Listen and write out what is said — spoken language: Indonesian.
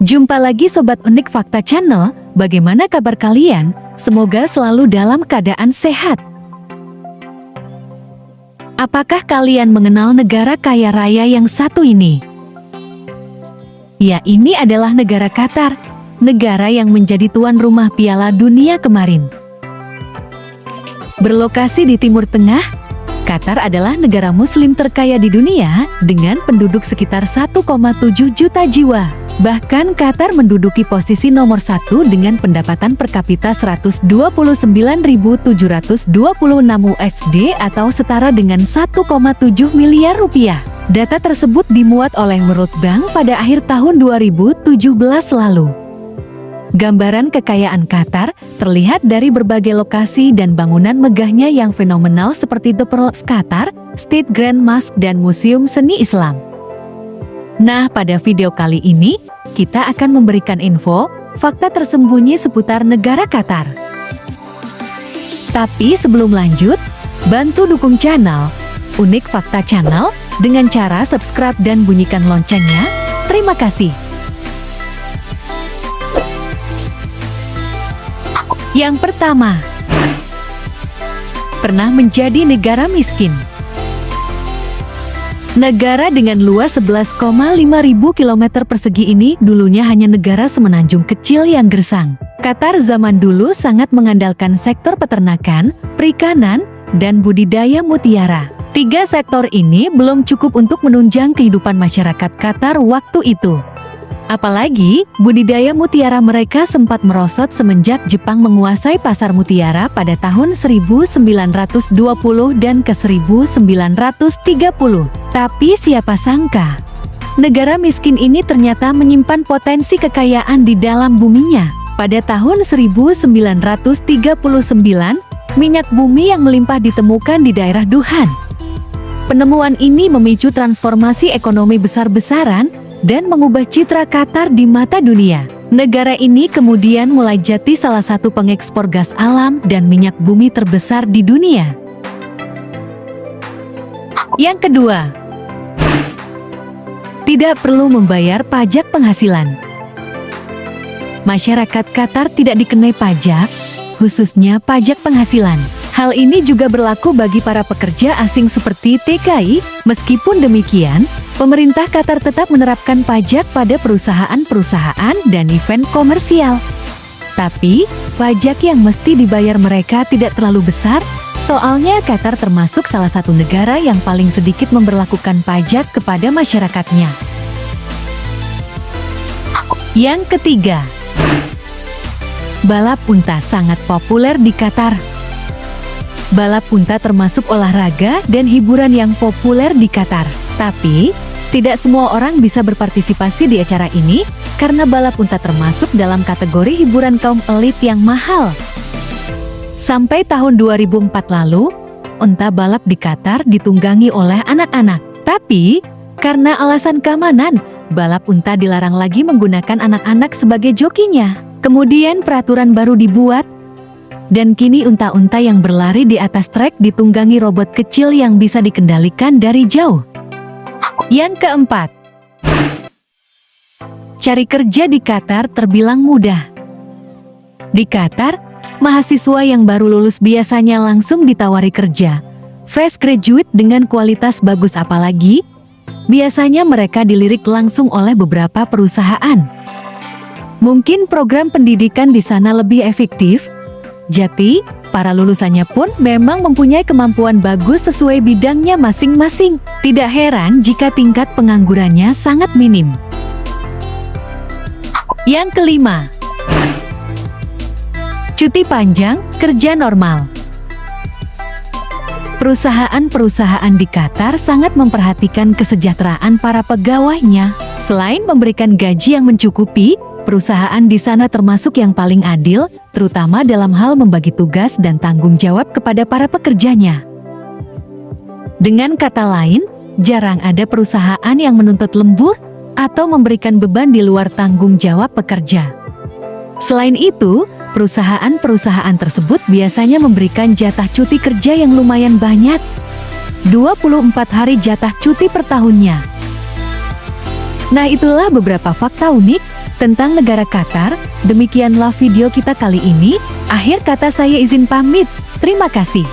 Jumpa lagi Sobat Unik Fakta Channel, bagaimana kabar kalian? Semoga selalu dalam keadaan sehat. Apakah kalian mengenal negara kaya raya yang satu ini? Ya, ini adalah negara Qatar, negara yang menjadi tuan rumah Piala Dunia kemarin. Berlokasi di Timur Tengah, Qatar adalah negara muslim terkaya di dunia dengan penduduk sekitar 1,7 juta jiwa. Bahkan Qatar menduduki posisi nomor 1 dengan pendapatan per kapita 129.726 USD atau setara dengan 1,7 miliar rupiah. Data tersebut dimuat oleh World Bank pada akhir tahun 2017 lalu. Gambaran kekayaan Qatar terlihat dari berbagai lokasi dan bangunan megahnya yang fenomenal seperti The Pearl of Qatar, State Grand Mosque, dan Museum Seni Islam. Nah, pada video kali ini, kita akan memberikan info, fakta tersembunyi seputar negara Qatar. Tapi sebelum lanjut, bantu dukung channel Unik Fakta Channel dengan cara subscribe dan bunyikan loncengnya. Terima kasih. Yang pertama, pernah menjadi negara miskin. Negara dengan luas 11,5 ribu kilometer persegi ini dulunya hanya negara semenanjung kecil yang gersang. Qatar zaman dulu sangat mengandalkan sektor peternakan, perikanan, dan budidaya mutiara. Tiga sektor ini belum cukup untuk menunjang kehidupan masyarakat Qatar waktu itu. Apalagi, budidaya mutiara mereka sempat merosot semenjak Jepang menguasai pasar mutiara pada tahun 1920 dan ke 1930. Tapi siapa sangka, negara miskin ini ternyata menyimpan potensi kekayaan di dalam buminya. Pada tahun 1939, minyak bumi yang melimpah ditemukan di daerah Duhan. Penemuan ini memicu transformasi ekonomi besar-besaran dan mengubah citra Qatar di mata dunia. Negara ini kemudian mulai jadi salah satu pengekspor gas alam dan minyak bumi terbesar di dunia. Yang kedua, tidak perlu membayar pajak penghasilan. Masyarakat Qatar tidak dikenai pajak, khususnya pajak penghasilan. Hal ini juga berlaku bagi para pekerja asing seperti TKI. Meskipun demikian, pemerintah Qatar tetap menerapkan pajak pada perusahaan-perusahaan dan event komersial. Tapi, pajak yang mesti dibayar mereka tidak terlalu besar, soalnya Qatar termasuk salah satu negara yang paling sedikit memberlakukan pajak kepada masyarakatnya. Yang ketiga, balap unta sangat populer di Qatar. Balap unta termasuk olahraga dan hiburan yang populer di Qatar. Tapi, tidak semua orang bisa berpartisipasi di acara ini karena balap unta termasuk dalam kategori hiburan kaum elit yang mahal. Sampai tahun 2004 lalu, unta balap di Qatar ditunggangi oleh anak-anak. Tapi, karena alasan keamanan, balap unta dilarang lagi menggunakan anak-anak sebagai jokinya. Kemudian peraturan baru dibuat, dan kini unta-unta yang berlari di atas trek ditunggangi robot kecil yang bisa dikendalikan dari jauh. Yang keempat, cari kerja di Qatar terbilang mudah. Di Qatar, mahasiswa yang baru lulus biasanya langsung ditawari kerja. Fresh graduate dengan kualitas bagus apalagi, biasanya mereka dilirik langsung oleh beberapa perusahaan. Mungkin program pendidikan di sana lebih efektif, jadi para lulusannya pun memang mempunyai kemampuan bagus sesuai bidangnya masing-masing. Tidak heran jika tingkat penganggurannya sangat minim. Yang kelima, cuti panjang, kerja normal. Perusahaan-perusahaan di Qatar sangat memperhatikan kesejahteraan para pegawainya. Selain memberikan gaji yang mencukupi, perusahaan di sana termasuk yang paling adil, terutama dalam hal membagi tugas dan tanggung jawab kepada para pekerjanya. Dengan kata lain, jarang ada perusahaan yang menuntut lembur atau memberikan beban di luar tanggung jawab pekerja. Selain itu, perusahaan-perusahaan tersebut biasanya memberikan jatah cuti kerja yang lumayan banyak, 24 hari jatah cuti per tahunnya. Nah, itulah beberapa fakta unik tentang negara Qatar. Demikianlah video kita kali ini. Akhir kata saya izin pamit. Terima kasih.